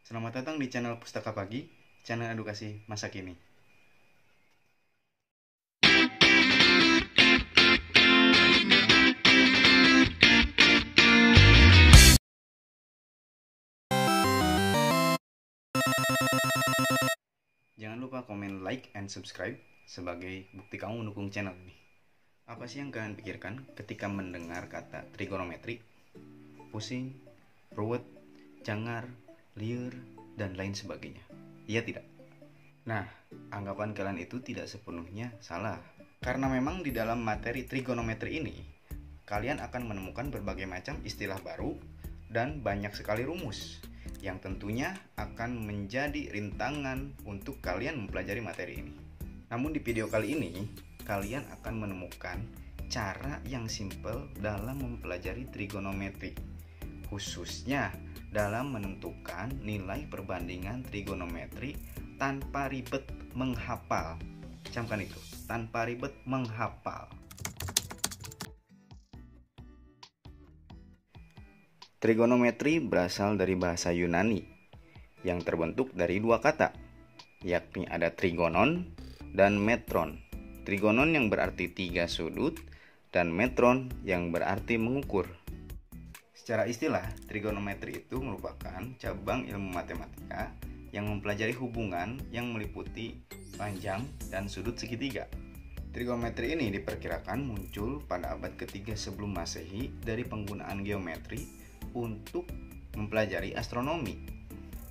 Selamat datang di channel Pustaka Pagi, channel edukasi masa kini. Jangan lupa komen, like, and subscribe sebagai bukti kamu mendukung channel ini. Apa sih yang kalian pikirkan ketika mendengar kata trigonometri? Pusing, ruwet, jangar, liar, dan lain sebagainya. Iya tidak? Nah, anggapan kalian itu tidak sepenuhnya salah. Karena memang di dalam materi trigonometri ini, kalian akan menemukan berbagai macam istilah baru dan banyak sekali rumus yang tentunya akan menjadi rintangan untuk kalian mempelajari materi ini. Namun di video kali ini, kalian akan menemukan cara yang simpel dalam mempelajari trigonometri, khususnya dalam menentukan nilai perbandingan trigonometri tanpa ribet menghafal. Camkan itu, tanpa ribet menghafal. Trigonometri berasal dari bahasa Yunani yang terbentuk dari dua kata, yakni ada trigonon dan metron. Trigonon yang berarti 3 sudut dan metron yang berarti mengukur. Secara istilah, trigonometri itu merupakan cabang ilmu matematika yang mempelajari hubungan yang meliputi panjang dan sudut segitiga. Trigonometri ini diperkirakan muncul pada abad ketiga sebelum Masehi dari penggunaan geometri untuk mempelajari astronomi.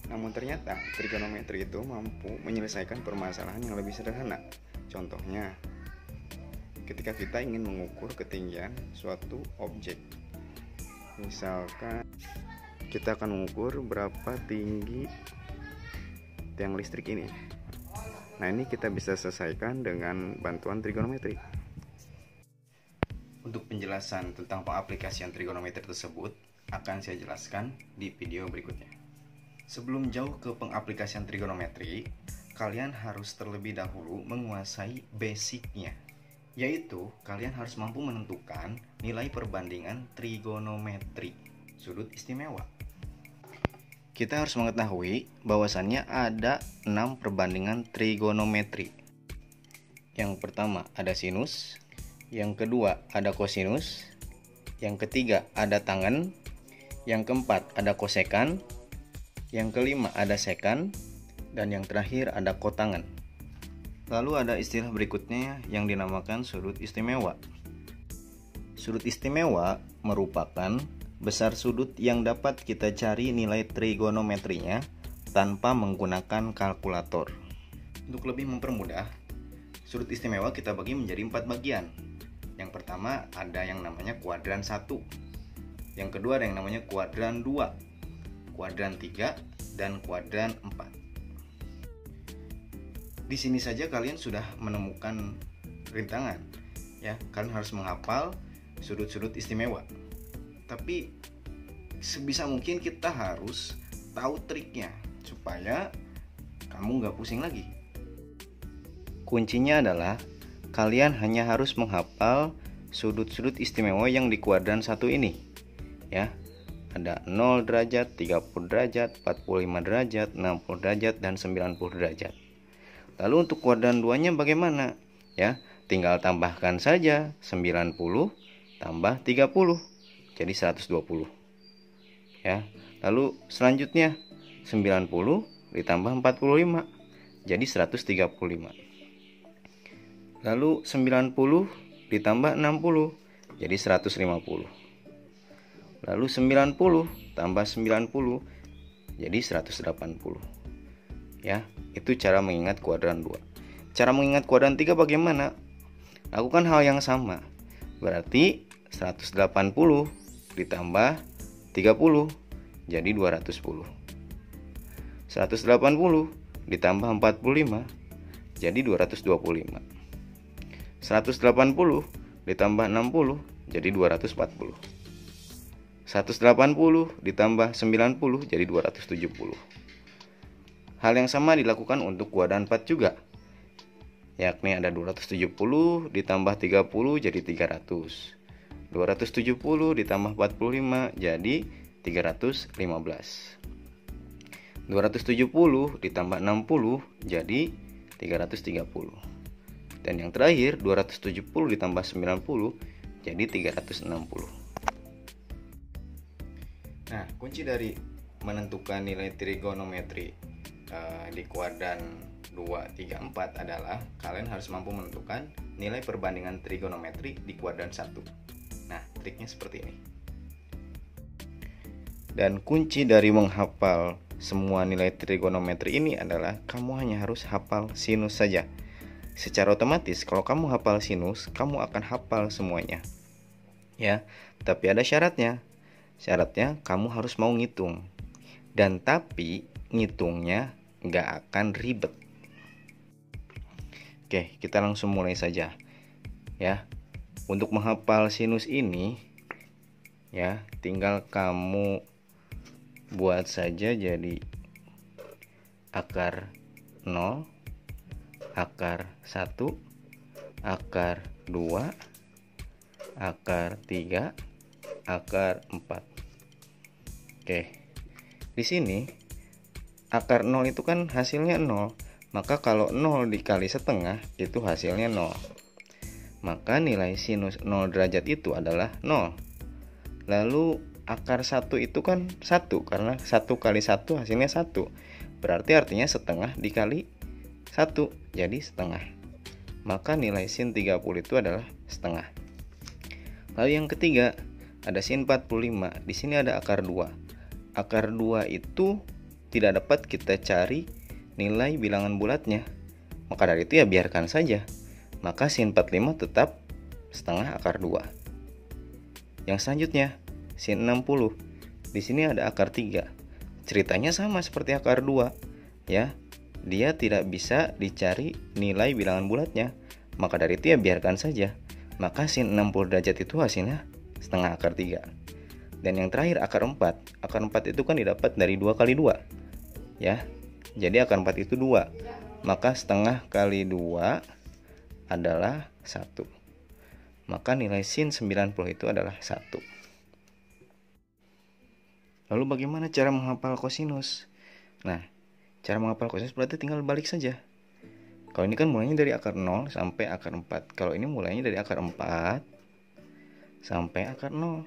Namun ternyata trigonometri itu mampu menyelesaikan permasalahan yang lebih sederhana. Contohnya, ketika kita ingin mengukur ketinggian suatu objek. Misalkan kita akan mengukur berapa tinggi tiang listrik ini. Nah, ini kita bisa selesaikan dengan bantuan trigonometri. Untuk penjelasan tentang pengaplikasian trigonometri tersebut akan saya jelaskan di video berikutnya. Sebelum jauh ke pengaplikasian trigonometri, kalian harus terlebih dahulu menguasai basicnya, yaitu kalian harus mampu menentukan nilai perbandingan trigonometri, sudut istimewa. Kita harus mengetahui bahwasannya ada 6 perbandingan trigonometri. Yang pertama ada sinus, yang kedua ada kosinus, yang ketiga ada tangen, yang keempat ada kosekan, yang kelima ada sekan, dan yang terakhir ada kotangen. Lalu ada istilah berikutnya yang dinamakan sudut istimewa. Sudut istimewa merupakan besar sudut yang dapat kita cari nilai trigonometrinya tanpa menggunakan kalkulator. Untuk lebih mempermudah, sudut istimewa kita bagi menjadi 4 bagian. Yang pertama ada yang namanya kuadran 1. Yang kedua ada yang namanya kuadran 2, kuadran 3, dan kuadran 4. Di sini saja kalian sudah menemukan rintangan, ya. Kalian harus menghafal sudut-sudut istimewa. Tapi sebisa mungkin kita harus tahu triknya supaya kamu nggak pusing lagi. Kuncinya adalah kalian hanya harus menghafal sudut-sudut istimewa yang di kuadran 1 ini, ya. Ada 0 derajat, 30 derajat, 45 derajat, 60 derajat, dan 90 derajat. Lalu untuk kuadran 2-nya bagaimana? Ya, tinggal tambahkan saja 90 tambah 30 jadi 120. Ya. Lalu selanjutnya 90 ditambah 45 jadi 135. Lalu 90 ditambah 60 jadi 150. Lalu 90 tambah 90 jadi 180. Ya, itu cara mengingat kuadran 2. Cara mengingat kuadran 3 bagaimana? Lakukan hal yang sama. Berarti 180 ditambah 30 jadi 210. 180 ditambah 45 jadi 225. 180 ditambah 60 jadi 240. 180 ditambah 90 jadi 270. Hal yang sama dilakukan untuk kuadran 4 juga, yakni ada 270 ditambah 30 jadi 300. 270 ditambah 45 jadi 315. 270 ditambah 60 jadi 330. Dan yang terakhir 270 ditambah 90 jadi 360. Nah, kunci dari menentukan nilai trigonometri di kuadran 2, 3, 4 adalah kalian harus mampu menentukan nilai perbandingan trigonometri di kuadran 1. Nah, triknya seperti ini. Dan kunci dari menghafal semua nilai trigonometri ini adalah kamu hanya harus hafal sinus saja. Secara otomatis kalau kamu hafal sinus, kamu akan hafal semuanya. Ya, tapi ada syaratnya. Syaratnya kamu harus mau ngitung. Dan tapi ngitungnya nggak akan ribet. Oke, kita langsung mulai saja. Ya. Untuk menghafal sinus ini ya, tinggal kamu buat saja jadi akar 0, akar 1, akar 2, akar 3, akar 4. Oke. Di sini akar 0 itu kan hasilnya 0. Maka kalau 0 dikali setengah itu hasilnya 0. Maka nilai sinus 0 derajat itu adalah 0. Lalu akar 1 itu kan 1 karena 1 kali 1 hasilnya 1. Berarti artinya setengah dikali 1 jadi setengah. Maka nilai sin 30 itu adalah setengah. Lalu yang ketiga ada sin 45. Di sini ada akar 2. Akar 2 itu tidak dapat kita cari nilai bilangan bulatnya. Maka dari itu ya biarkan saja. Maka sin 45 tetap setengah akar 2. Yang selanjutnya sin 60. Di sini ada akar 3. Ceritanya sama seperti akar 2 ya. Dia tidak bisa dicari nilai bilangan bulatnya. Maka dari itu ya biarkan saja. Maka sin 60 derajat itu hasilnya setengah akar 3. Dan yang terakhir akar 4. Akar 4 itu kan didapat dari 2 kali 2 ya. Jadi akar 4 itu 2. Maka setengah kali 2 adalah 1. Maka nilai sin 90 itu adalah 1. Lalu bagaimana cara menghafal kosinus? Nah, cara menghafal kosinus berarti tinggal balik saja. Kalau ini kan mulainya dari akar 0 sampai akar 4. Kalau ini mulainya dari akar 4 sampai akar 0.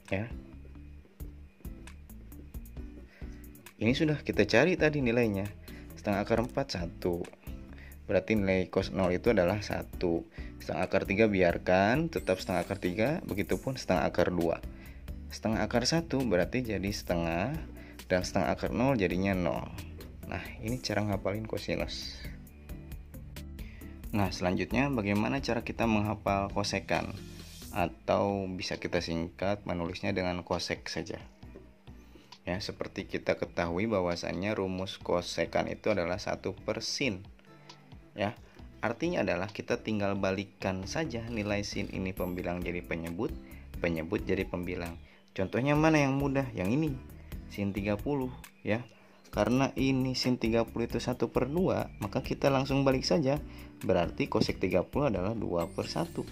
Ya. Ini sudah kita cari tadi nilainya. Setengah akar 4 1. Berarti nilai cos 0 itu adalah 1. Setengah akar 3 biarkan, tetap setengah akar 3. Begitupun setengah akar 2. Setengah akar 1 berarti jadi setengah. Dan setengah akar 0 jadinya 0. Nah, ini cara ngapalin kosinus. Nah, selanjutnya bagaimana cara kita menghafal kosekan? Atau bisa kita singkat menulisnya dengan kosek saja. Ya, seperti kita ketahui bahwasannya rumus kosekan itu adalah 1/sin. Ya, artinya adalah kita tinggal balikan saja nilai sin ini pembilang jadi penyebut, penyebut jadi pembilang. Contohnya mana yang mudah? Yang ini, sin 30 ya. Karena ini sin 30 itu 1/2, maka kita langsung balik saja. Berarti kosek 30 adalah 2/1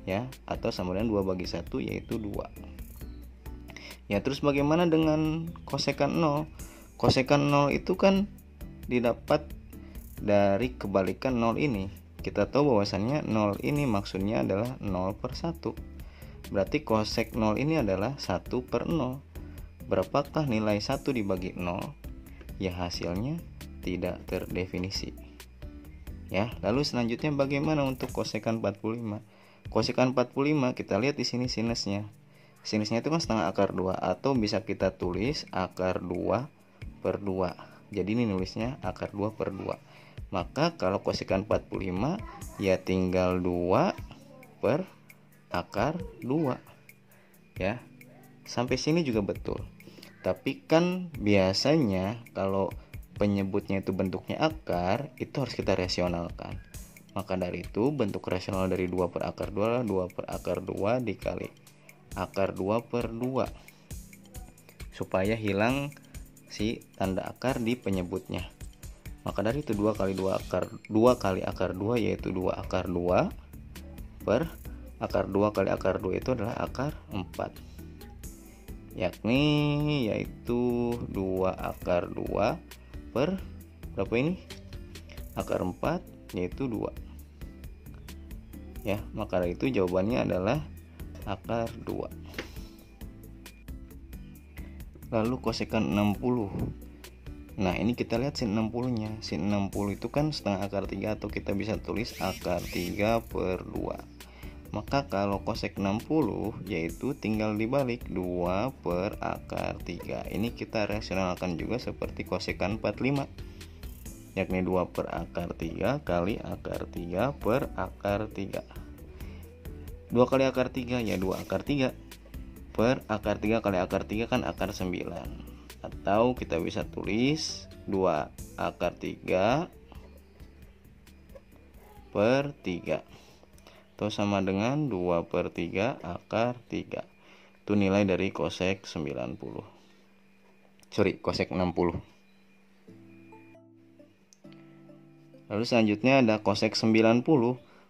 ya, atau sama dengan 2 bagi 1 yaitu 2. Ya, terus bagaimana dengan kosekan 0? Kosekan 0 itu kan didapat dari kebalikan 0 ini. Kita tahu bahwasannya 0 ini maksudnya adalah 0/1. Berarti kosek 0 ini adalah 1/0. Berapakah nilai 1 dibagi 0? Ya, hasilnya tidak terdefinisi. Ya, lalu selanjutnya bagaimana untuk kosekan 45? Kosekan 45 kita lihat di sini sinusnya. Sinusnya itu kan setengah akar 2 atau bisa kita tulis akar 2/2. Jadi ini nulisnya akar 2/2. Maka kalau kosekan 45 ya tinggal 2 per akar 2 ya. Sampai sini juga betul. Tapi kan biasanya kalau penyebutnya itu bentuknya akar, itu harus kita rasionalkan. Maka dari itu bentuk rasional dari 2 per akar 2 adalah 2 per akar 2 dikali akar 2/2 supaya hilang si tanda akar di penyebutnya. Maka dari itu 2 kali akar 2 yaitu 2 akar 2 per akar 2 kali akar 2 itu adalah akar 4, yaitu 2 akar 2 per berapa ini? Akar 4, yaitu 2. Ya, maka dari itu jawabannya adalah akar 2. Lalu kosekan 60. Nah, ini kita lihat sin 60-nya. Sin 60 itu kan setengah akar 3, atau kita bisa tulis akar 3 per 2. Maka kalau kosek 60 yaitu tinggal dibalik 2 per akar 3. Ini kita rasionalkan juga seperti kosekan 45, yakni 2 per akar 3 kali akar 3 per akar 3. 2 kali akar 3 ya 2 akar 3 per akar 3 kali akar 3 kan akar 9. Atau kita bisa tulis 2 akar 3 per 3. Atau sama dengan 2 per 3 akar 3. Itu nilai dari kosek 60. Kosek 60. Lalu selanjutnya ada kosek 90.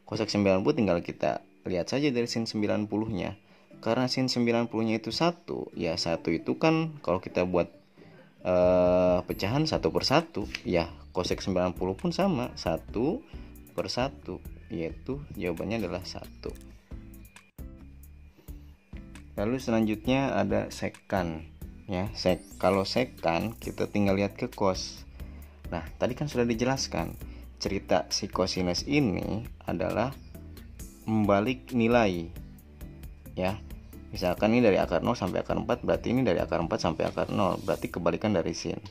Kosek 90 tinggal kita lihat saja dari sin 90-nya. Karena sin 90-nya itu 1, ya 1 itu kan kalau kita buat pecahan 1 per 1, ya kosek 90 pun sama 1 per 1, yaitu jawabannya adalah 1. Lalu selanjutnya ada sekan, ya. Kalau sekan kita tinggal lihat ke cos. Nah, tadi kan sudah dijelaskan cerita si kosinus ini adalah membalik nilai, ya. Misalkan ini dari akar 0 sampai akar 4, berarti ini dari akar 4 sampai akar 0, berarti kebalikan dari sin.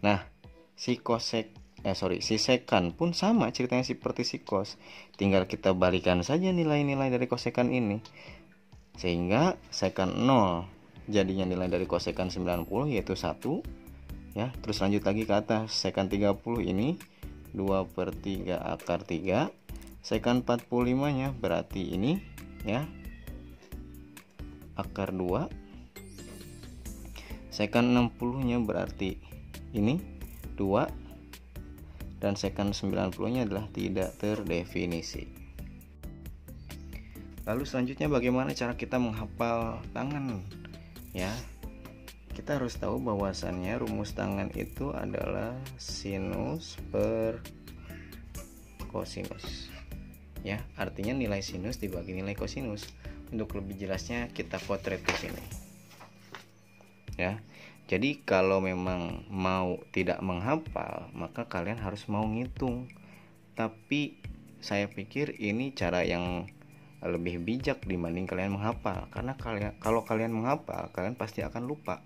Nah, si sekan pun sama ceritanya seperti si cos. Tinggal kita balikan saja nilai-nilai dari kosekan ini. Sehingga sekan 0 jadinya nilai dari kosekan 90 yaitu 1, ya. Terus lanjut lagi ke atas, sekan 30 ini 2 per 3 akar 3. Sekan 45-nya berarti ini, ya, akar 2. Sekan 60-nya berarti ini 2. Dan sekan 90-nya adalah tidak terdefinisi. Lalu selanjutnya bagaimana cara kita menghafal tangan, ya. Kita harus tahu bahwasannya rumus tangan itu adalah sinus per kosinus, ya. Artinya nilai sinus dibagi nilai kosinus. Untuk lebih jelasnya kita potret di sini, ya. Jadi kalau memang mau tidak menghafal, maka kalian harus mau ngitung. Tapi saya pikir ini cara yang lebih bijak dibanding kalian menghafal. Karena kalau kalian menghafal, kalian pasti akan lupa.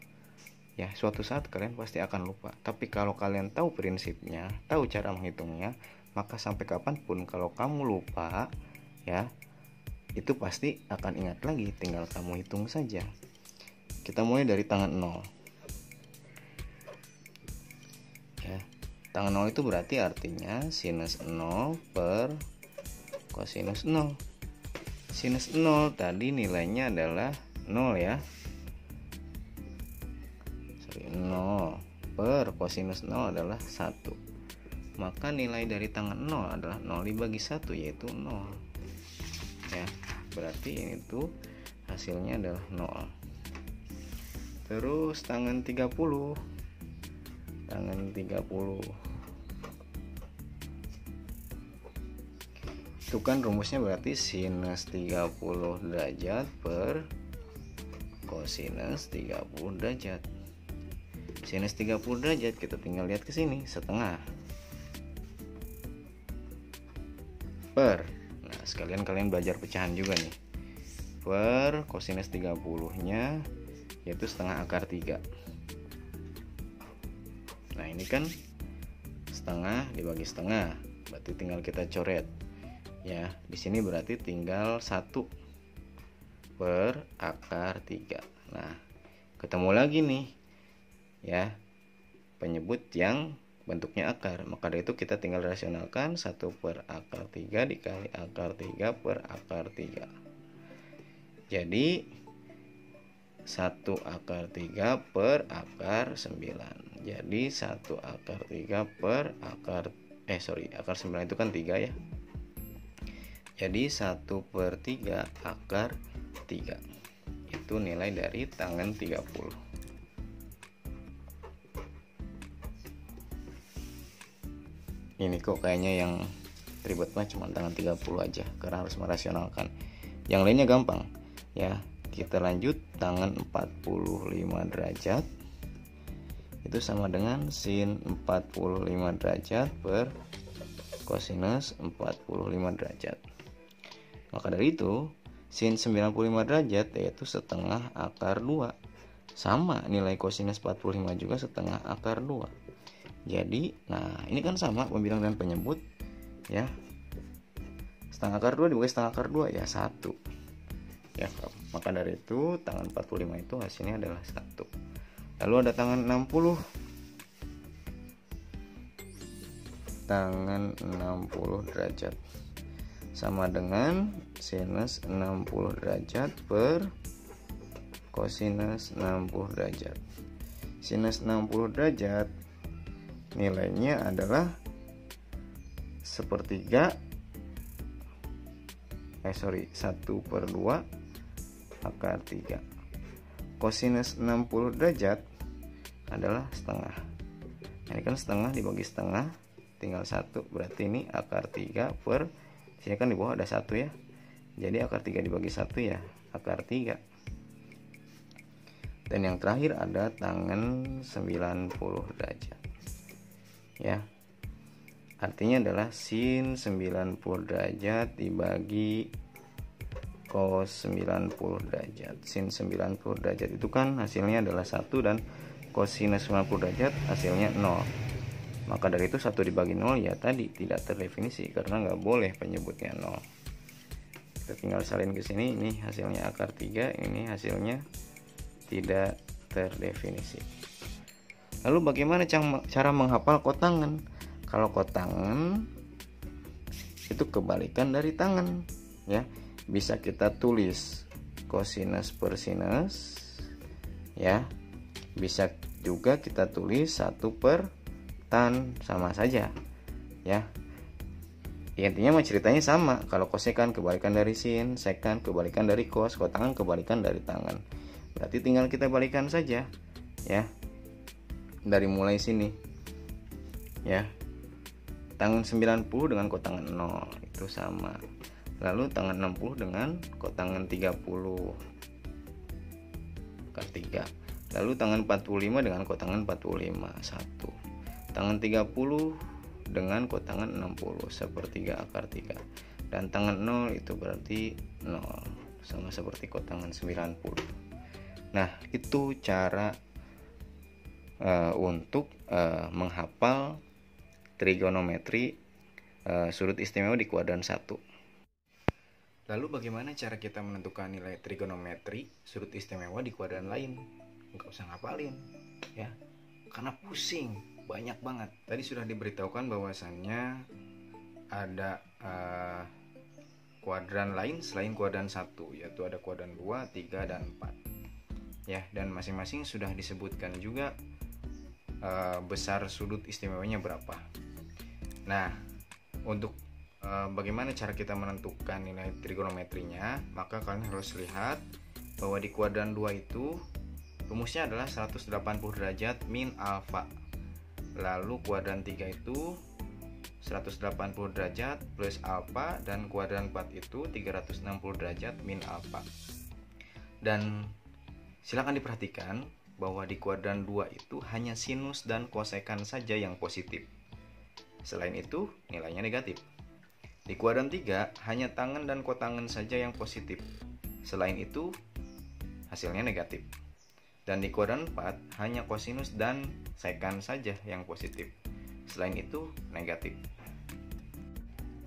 Ya, suatu saat kalian pasti akan lupa. Tapi kalau kalian tahu prinsipnya, tahu cara menghitungnya, maka sampai kapanpun kalau kamu lupa, ya, itu pasti akan ingat lagi, tinggal kamu hitung saja. Kita mulai dari tangan 0. Ya, tangan 0 itu berarti artinya sinus 0 per kosinus 0. Sinus 0 tadi nilainya adalah 0, ya. 0 per kosinus 0 adalah 1. Maka nilai dari tangan 0 adalah 0 dibagi 1, yaitu 0. Ya, berarti ini tuh hasilnya adalah 0. Terus tangan 30. Tangan 30. Itu kan rumusnya berarti sinus 30 derajat per kosinus 30 derajat. Sinus 30 derajat kita tinggal lihat ke sini, setengah per, nah sekalian kalian belajar pecahan juga nih, per kosinus 30-nya yaitu setengah akar 3. Nah ini kan setengah dibagi setengah, berarti tinggal kita coret, ya. Di sini berarti tinggal 1 per akar 3. Nah ketemu lagi nih, ya, penyebut yang bentuknya akar. Maka dari itu kita tinggal rasionalkan 1 per akar 3 dikali akar 3 per akar 3. Jadi 1 akar 3 per akar 9. Jadi 1 akar 3 per akar akar 9 itu kan 3, ya. Jadi 1/3 akar 3 itu nilai dari tangen 30. Ini kok kayaknya yang ribet mah cuma tangan 30 aja karena harus merasionalkan. Yang lainnya gampang ya. Kita lanjut, tangan 45 derajat itu sama dengan sin 45 derajat per kosinus 45 derajat. Maka dari itu sin 95 derajat yaitu setengah akar 2. Sama nilai kosinus 45 juga setengah akar 2. Jadi, nah ini kan sama pembilang dan penyebut ya. Setengah akar 2 dibagi setengah akar 2 ya 1. Ya, maka dari itu tangan 45 itu hasilnya adalah 1. Lalu ada tangan 60. Tangan 60 derajat sama dengan sinus 60 derajat per kosinus 60 derajat. Sinus 60 derajat nilainya adalah 1/2 akar 3. Kosinus 60 derajat adalah setengah. Ini kan setengah dibagi setengah tinggal 1, berarti ini akar 3 per sini kan di bawah ada 1 ya. Jadi akar 3 dibagi 1 ya akar 3. Dan yang terakhir ada tangen 90 derajat. Ya. Artinya adalah sin 90 derajat dibagi cos 90 derajat. Sin 90 derajat itu kan hasilnya adalah 1 dan kosinus 90 derajat hasilnya 0. Maka dari itu 1 dibagi 0 ya tadi tidak terdefinisi karena nggak boleh penyebutnya 0. Kita tinggal salin ke sini, ini hasilnya akar 3, ini hasilnya tidak terdefinisi. Lalu bagaimana cara menghafal kotangan? Kalau kotangan itu kebalikan dari tangen ya. Bisa kita tulis kosinus per sinus ya. Bisa juga kita tulis 1 per tan, sama saja ya. Intinya mah ceritanya sama. Kalau kosekan kebalikan dari sin, sekan kebalikan dari kos, kotangan kebalikan dari tangen. Berarti tinggal kita balikan saja ya. Dari mulai sini ya. Tangen 90 dengan kotangan 0 itu sama. Lalu tangen 60 dengan kotangan 30 akar 3. Lalu tangan 45 dengan kotangan 45 1. Tangan 30 dengan kotangan 60 1/3 akar 3. Dan tangan 0 itu berarti 0, sama seperti kotangan 90. Nah, itu cara untuk menghafal trigonometri sudut istimewa di kuadran 1. Lalu bagaimana cara kita menentukan nilai trigonometri sudut istimewa di kuadran lain? Nggak usah ngapalin ya, karena pusing, banyak banget. Tadi sudah diberitahukan bahwasannya ada kuadran lain selain kuadran 1, yaitu ada kuadran 2, 3, dan 4 ya, dan masing-masing sudah disebutkan juga besar sudut istimewanya berapa. Nah, untuk bagaimana cara kita menentukan nilai trigonometrinya, maka kalian harus lihat bahwa di kuadran 2 itu rumusnya adalah 180 derajat min alfa. Lalu kuadran 3 itu 180 derajat plus alfa, dan kuadran 4 itu 360 derajat min alfa. Dan silakan diperhatikan bahwa di kuadran 2 itu hanya sinus dan kosekan saja yang positif. Selain itu nilainya negatif. Di kuadran 3 hanya tangen dan kotangen saja yang positif. Selain itu hasilnya negatif. Dan di kuadran 4 hanya kosinus dan sekan saja yang positif. Selain itu negatif.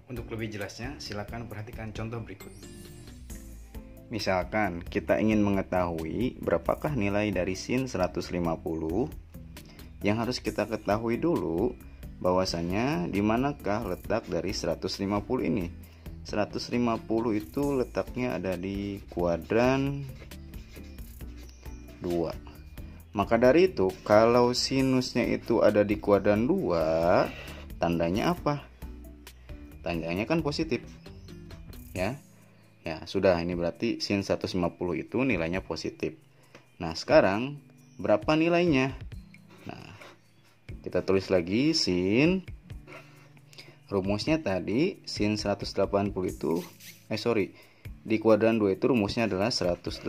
Untuk lebih jelasnya silakan perhatikan contoh berikut. Misalkan kita ingin mengetahui berapakah nilai dari sin 150, yang harus kita ketahui dulu bahwasannya di manakah letak dari 150 ini. 150 itu letaknya ada di kuadran 2. Maka dari itu kalau sinusnya itu ada di kuadran 2, tandanya apa? Tandanya kan positif ya. Ya, sudah, ini berarti sin 150 itu nilainya positif. Nah, sekarang berapa nilainya? Nah, kita tulis lagi sin, rumusnya tadi sin 180 itu di kuadran 2 itu rumusnya adalah 180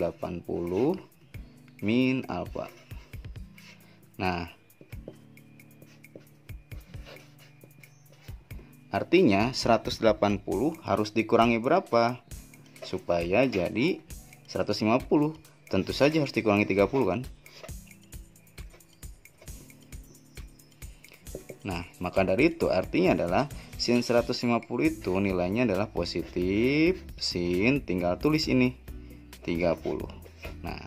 min alfa. Nah, artinya 180 harus dikurangi berapa supaya jadi 150? Tentu saja harus dikurangi 30 kan? Nah, maka dari itu artinya adalah sin 150 itu nilainya adalah positif. Sin tinggal tulis ini 30. Nah,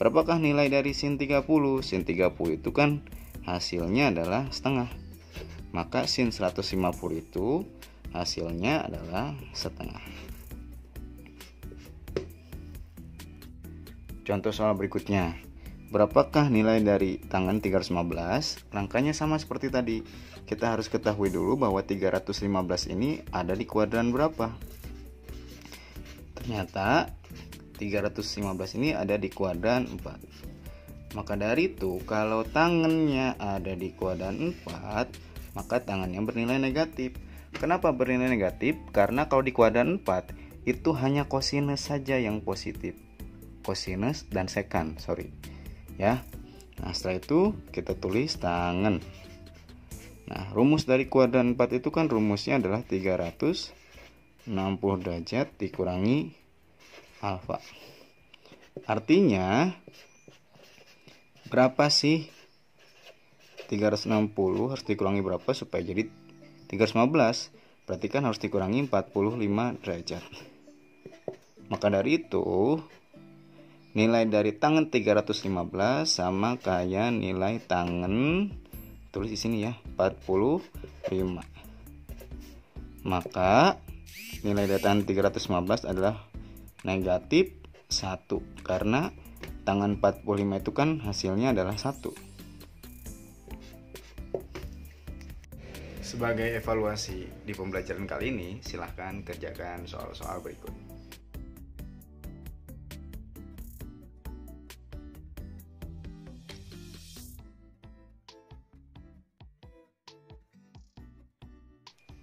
berapakah nilai dari sin 30? Sin 30 itu kan hasilnya adalah setengah. Maka sin 150 itu hasilnya adalah setengah. Contoh soal berikutnya. Berapakah nilai dari tangan 315? Rangkanya sama seperti tadi. Kita harus ketahui dulu bahwa 315 ini ada di kuadran berapa. Ternyata 315 ini ada di kuadran 4. Maka dari itu, kalau tangannya ada di kuadran 4, maka tangannya bernilai negatif. Kenapa bernilai negatif? Karena kalau di kuadran 4 itu hanya kosinus saja yang positif. Kosinus dan sekan, ya. Nah, setelah itu kita tulis tangan. Nah, rumus dari kuadran 4 itu kan rumusnya adalah 360 derajat dikurangi alfa. Artinya berapa sih 360 harus dikurangi berapa supaya jadi 315? Berarti kan harus dikurangi 45 derajat. Maka dari itu nilai dari tangan 315 sama kayak nilai tangan, tulis di sini ya, 45. Maka nilai dari tangan 315 adalah negatif 1 karena tangan 45 itu kan hasilnya adalah 1. Sebagai evaluasi di pembelajaran kali ini, silahkan kerjakan soal-soal berikut.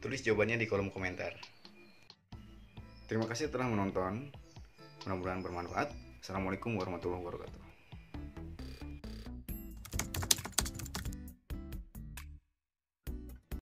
Tulis jawabannya di kolom komentar. Terima kasih telah menonton. Mudah-mudahan bermanfaat. Assalamualaikum warahmatullahi wabarakatuh.